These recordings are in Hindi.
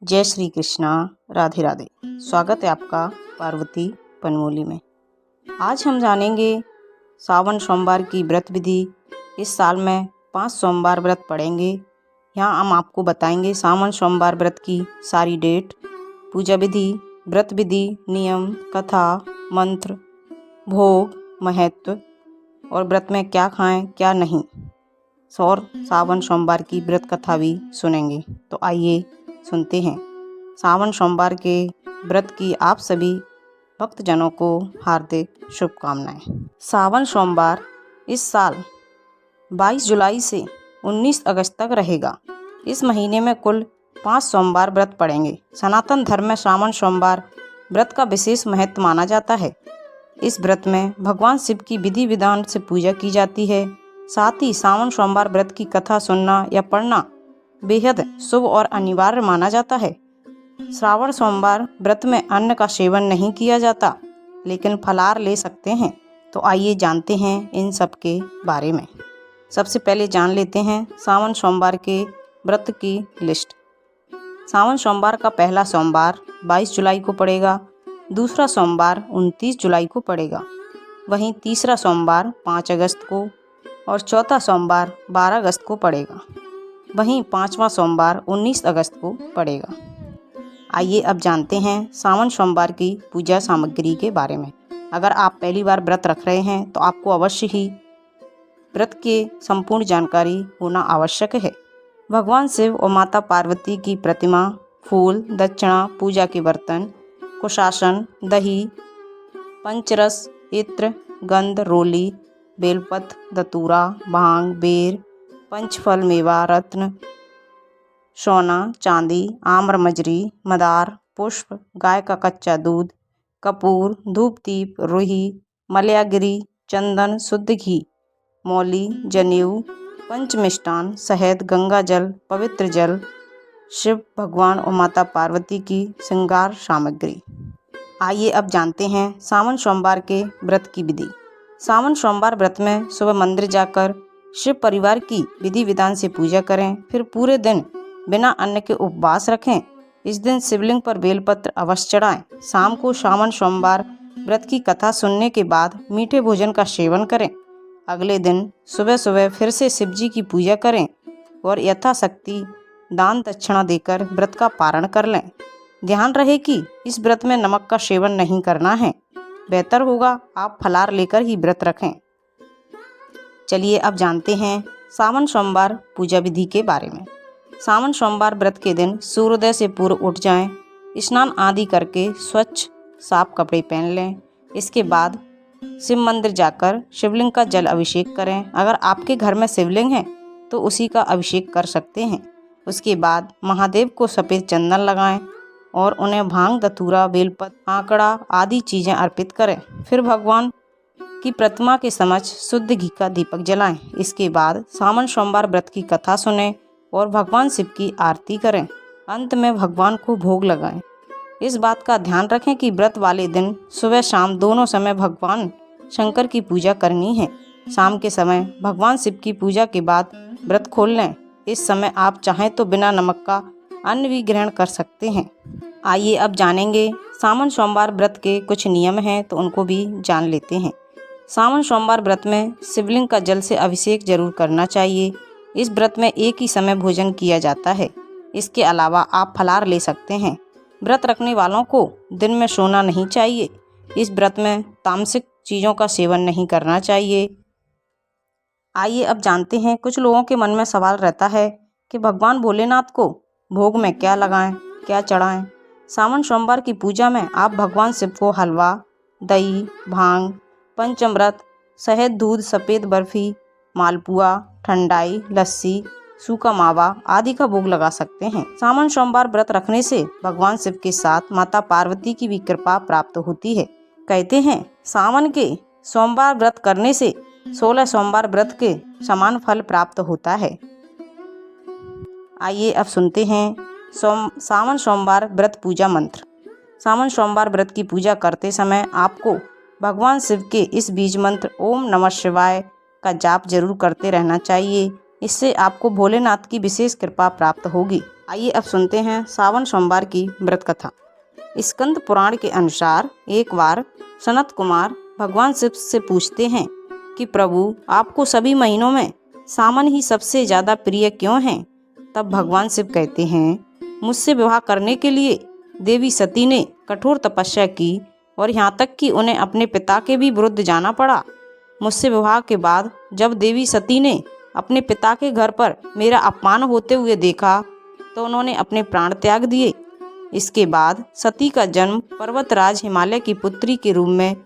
जय श्री कृष्णा। राधे राधे। स्वागत है आपका पार्वती पनमोली में। आज हम जानेंगे सावन सोमवार की व्रत विधि। इस साल में 5 सोमवार व्रत पड़ेंगे। यहाँ हम आपको बताएंगे सावन सोमवार व्रत की सारी डेट, पूजा विधि, व्रत विधि, नियम, कथा, मंत्र, भोग, महत्व और व्रत में क्या खाएं क्या नहीं, और सावन सोमवार की व्रत कथा भी सुनेंगे। तो आइए सुनते हैं। सावन सोमवार के व्रत की आप सभी भक्तजनों को हार्दिक शुभकामनाएं। सावन सोमवार इस साल 22 जुलाई से 19 अगस्त तक रहेगा। इस महीने में कुल 5 सोमवार व्रत पड़ेंगे। सनातन धर्म में सावन सोमवार व्रत का विशेष महत्व माना जाता है। इस व्रत में भगवान शिव की विधि विधान से पूजा की जाती है। साथ ही सावन सोमवार व्रत की कथा सुनना या पढ़ना बेहद शुभ और अनिवार्य माना जाता है। श्रावण सोमवार व्रत में अन्न का सेवन नहीं किया जाता, लेकिन फलाहार ले सकते हैं। तो आइए जानते हैं इन सब के बारे में। सबसे पहले जान लेते हैं सावन सोमवार के व्रत की लिस्ट। सावन सोमवार का पहला सोमवार 22 जुलाई को पड़ेगा, दूसरा सोमवार 29 जुलाई को पड़ेगा, वहीं तीसरा सोमवार 5 अगस्त को और चौथा सोमवार 12 अगस्त को पड़ेगा, वहीं पांचवा सोमवार 19 अगस्त को पड़ेगा। आइए अब जानते हैं सावन सोमवार की पूजा सामग्री के बारे में। अगर आप पहली बार व्रत रख रहे हैं तो आपको अवश्य ही व्रत के संपूर्ण जानकारी होना आवश्यक है। भगवान शिव और माता पार्वती की प्रतिमा, फूल, दक्षिणा, पूजा के बर्तन, कुशासन, दही, पंचरस, इत्र, गंध, रोली, बेलपत्र, धतूरा, भांग, बेर, पंचफल, मेवा, रत्न, सोना, चांदी, आम्र, मजरी, मदार, पुष्प, गाय का कच्चा दूध, कपूर, धूप दीप, रुही, मलयागिरी, चंदन, शुद्ध घी, मौली, जनेऊ, पंचमिष्टान, शहद, गंगा जल, पवित्र जल, शिव भगवान और माता पार्वती की श्रृंगार सामग्री। आइए अब जानते हैं सावन सोमवार के व्रत की विधि। सावन सोमवार व्रत में सुबह मंदिर जाकर शिव परिवार की विधि विधान से पूजा करें। फिर पूरे दिन बिना अन्न के उपवास रखें। इस दिन शिवलिंग पर बेलपत्र अवश्य चढ़ाएं। शाम को सावन सोमवार व्रत की कथा सुनने के बाद मीठे भोजन का सेवन करें। अगले दिन सुबह सुबह फिर से शिव जी की पूजा करें और यथाशक्ति दान दक्षिणा देकर व्रत का पारण कर लें। ध्यान रहे कि इस व्रत में नमक का सेवन नहीं करना है। बेहतर होगा आप फलाहार लेकर ही व्रत रखें। चलिए अब जानते हैं सावन सोमवार पूजा विधि के बारे में। सावन सोमवार व्रत के दिन सूर्योदय से पूर्व उठ जाएं, स्नान आदि करके स्वच्छ साफ कपड़े पहन लें। इसके बाद शिव मंदिर जाकर शिवलिंग का जल अभिषेक करें। अगर आपके घर में शिवलिंग है तो उसी का अभिषेक कर सकते हैं। उसके बाद महादेव को सफ़ेद चंदन लगाएं और उन्हें भांग, धतूरा, बेलपत्र, आंकड़ा आदि चीज़ें अर्पित करें। फिर भगवान की प्रतिमा के समक्ष शुद्ध घी का दीपक जलाएं। इसके बाद सावन सोमवार व्रत की कथा सुनें और भगवान शिव की आरती करें। अंत में भगवान को भोग लगाएं। इस बात का ध्यान रखें कि व्रत वाले दिन सुबह शाम दोनों समय भगवान शंकर की पूजा करनी है। शाम के समय भगवान शिव की पूजा के बाद व्रत खोल लें। इस समय आप चाहें तो बिना नमक का अन्न भी ग्रहण कर सकते हैं। आइए अब जानेंगे सावन सोमवार व्रत के कुछ नियम हैं, तो उनको भी जान लेते हैं। सावन सोमवार व्रत में शिवलिंग का जल से अभिषेक जरूर करना चाहिए। इस व्रत में एक ही समय भोजन किया जाता है। इसके अलावा आप फलाहार ले सकते हैं। व्रत रखने वालों को दिन में सोना नहीं चाहिए। इस व्रत में तामसिक चीज़ों का सेवन नहीं करना चाहिए। आइए अब जानते हैं कुछ लोगों के मन में सवाल रहता है कि भगवान भोलेनाथ को भोग में क्या लगाएं, क्या चढ़ाएं। सावन सोमवार की पूजा में आप भगवान शिव को हलवा, दही, भांग, पंचामृत, शहद, दूध, सफ़ेद बर्फी, मालपुआ, ठंडाई, लस्सी, सूखा मावा आदि का भोग लगा सकते हैं। सावन सोमवार व्रत रखने से भगवान शिव के साथ माता पार्वती की भी कृपा प्राप्त होती है। कहते हैं सावन के सोमवार व्रत करने से 16 सोमवार व्रत के समान फल प्राप्त होता है। आइए अब सुनते हैं सावन सोमवार व्रत पूजा मंत्र। सावन सोमवार व्रत की पूजा करते समय आपको भगवान शिव के इस बीज मंत्र ओम नमः शिवाय का जाप जरूर करते रहना चाहिए। इससे आपको भोलेनाथ की विशेष कृपा प्राप्त होगी। आइए अब सुनते हैं सावन सोमवार की व्रत कथा। स्कंद पुराण के अनुसार एक बार सनत कुमार भगवान शिव से पूछते हैं कि प्रभु, आपको सभी महीनों में सावन ही सबसे ज़्यादा प्रिय क्यों है। तब भगवान शिव कहते हैं, मुझसे विवाह करने के लिए देवी सती ने कठोर तपस्या की और यहाँ तक कि उन्हें अपने पिता के भी विरुद्ध जाना पड़ा। मुझसे विवाह के बाद जब देवी सती ने अपने पिता के घर पर मेरा अपमान होते हुए देखा तो उन्होंने अपने प्राण त्याग दिए। इसके बाद सती का जन्म पर्वतराज हिमालय की पुत्री के रूप में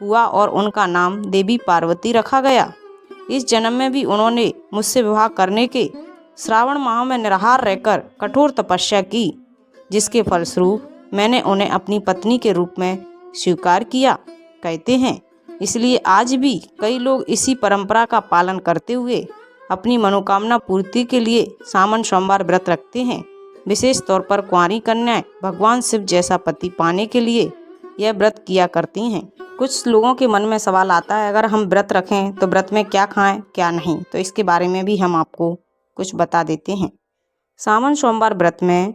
हुआ और उनका नाम देवी पार्वती रखा गया। इस जन्म में भी उन्होंने मुझसे विवाह करने के श्रावण माह में निराहार रहकर कठोर तपस्या की, जिसके फलस्वरूप मैंने उन्हें अपनी पत्नी के रूप में स्वीकार किया। कहते हैं इसलिए आज भी कई लोग इसी परंपरा का पालन करते हुए अपनी मनोकामना पूर्ति के लिए सावन सोमवार व्रत रखते हैं। विशेष तौर पर कुंवारी कन्याएं भगवान शिव जैसा पति पाने के लिए यह व्रत किया करती हैं। कुछ लोगों के मन में सवाल आता है, अगर हम व्रत रखें तो व्रत में क्या खाएं क्या नहीं, तो इसके बारे में भी हम आपको कुछ बता देते हैं। सावन सोमवार व्रत में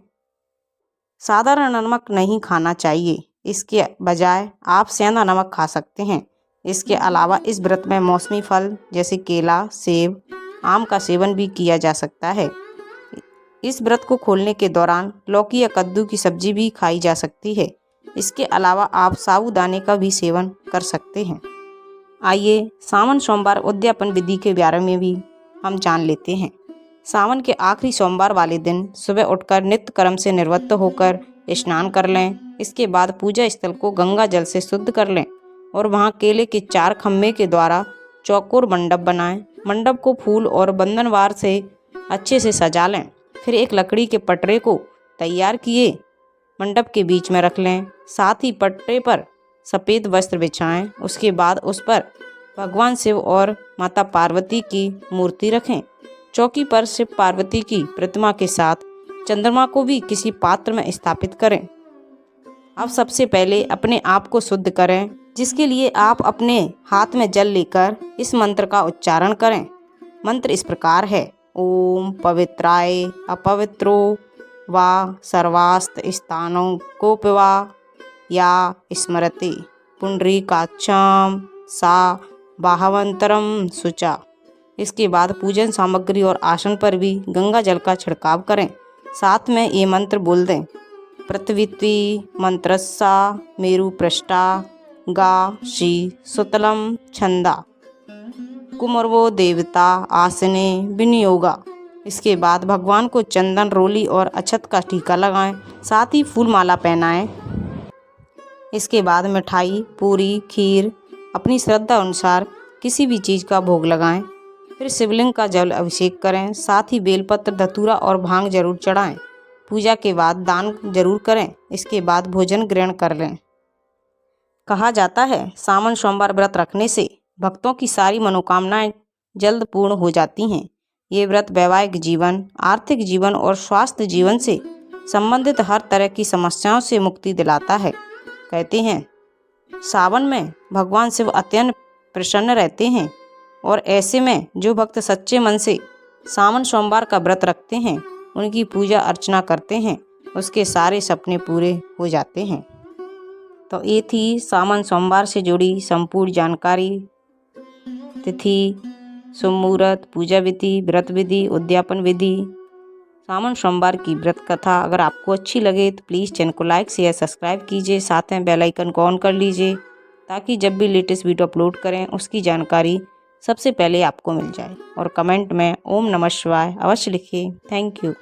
साधारण नमक नहीं खाना चाहिए, इसके बजाय आप सेंधा नमक खा सकते हैं। इसके अलावा इस व्रत में मौसमी फल जैसे केला, सेब, आम का सेवन भी किया जा सकता है। इस व्रत को खोलने के दौरान लौकी या कद्दू की सब्जी भी खाई जा सकती है। इसके अलावा आप साबूदाने का भी सेवन कर सकते हैं। आइए सावन सोमवार उद्यापन विधि के बारे में भी हम जान लेते हैं। सावन के आखिरी सोमवार वाले दिन सुबह उठकर नित्य कर्म से निवृत्त होकर स्नान कर लें। इसके बाद पूजा स्थल को गंगा जल से शुद्ध कर लें और वहां केले के 4 खम्भे के द्वारा चौकोर मंडप बनाएं। मंडप को फूल और बंधनवार से अच्छे से सजा लें। फिर एक लकड़ी के पटरे को तैयार किए मंडप के बीच में रख लें। साथ ही पटरे पर सफ़ेद वस्त्र बिछाएं। उसके बाद उस पर भगवान शिव और माता पार्वती की मूर्ति रखें। चौकी पर शिव पार्वती की प्रतिमा के साथ चंद्रमा को भी किसी पात्र में स्थापित करें। अब सबसे पहले अपने आप को शुद्ध करें, जिसके लिए आप अपने हाथ में जल लेकर इस मंत्र का उच्चारण करें। मंत्र इस प्रकार है, ओम पवित्राय अपवित्रो वा सर्वास्त स्थानों कोपवा या स्मरते पुंडरीकाक्षाम सा बाहवंतरम शुचा। इसके बाद पूजन सामग्री और आसन पर भी गंगा जल का छिड़काव करें। साथ में ये मंत्र बोल दें, पृथ्वीत्वी मंत्रस्सा मेरु पृष्ठा गा श्री सुतलम छंदा कुमरवो देवता आसने विनियोगा। इसके बाद भगवान को चंदन, रोली और अक्षत का टीका लगाएं। साथ ही फूल माला पहनाएं। इसके बाद मिठाई, पूरी, खीर अपनी श्रद्धा अनुसार किसी भी चीज़ का भोग लगाएं। फिर शिवलिंग का जल अभिषेक करें। साथ ही बेलपत्र, धतूरा और भांग जरूर चढ़ाएं। पूजा के बाद दान जरूर करें। इसके बाद भोजन ग्रहण कर लें। कहा जाता है सावन सोमवार व्रत रखने से भक्तों की सारी मनोकामनाएं जल्द पूर्ण हो जाती हैं। ये व्रत वैवाहिक जीवन, आर्थिक जीवन और स्वास्थ्य जीवन से संबंधित हर तरह की समस्याओं से मुक्ति दिलाता है। कहते हैं सावन में भगवान शिव अत्यंत प्रसन्न रहते हैं और ऐसे में जो भक्त सच्चे मन से सावन सोमवार का व्रत रखते हैं, उनकी पूजा अर्चना करते हैं, उसके सारे सपने पूरे हो जाते हैं। तो ये थी सावन सोमवार से जुड़ी संपूर्ण जानकारी। तिथि, शुभ मुहूर्त, पूजा विधि, व्रत विधि, उद्यापन विधि, सावन सोमवार की व्रत कथा। अगर आपको अच्छी लगे तो प्लीज़ चैनल को लाइक, शेयर, सब्सक्राइब कीजिए। साथ में बेल आइकन को ऑन कर लीजिए ताकि जब भी लेटेस्ट वीडियो अपलोड करें उसकी जानकारी सबसे पहले आपको मिल जाए। और कमेंट में ओम नमः शिवाय अवश्य लिखिए। Thank you.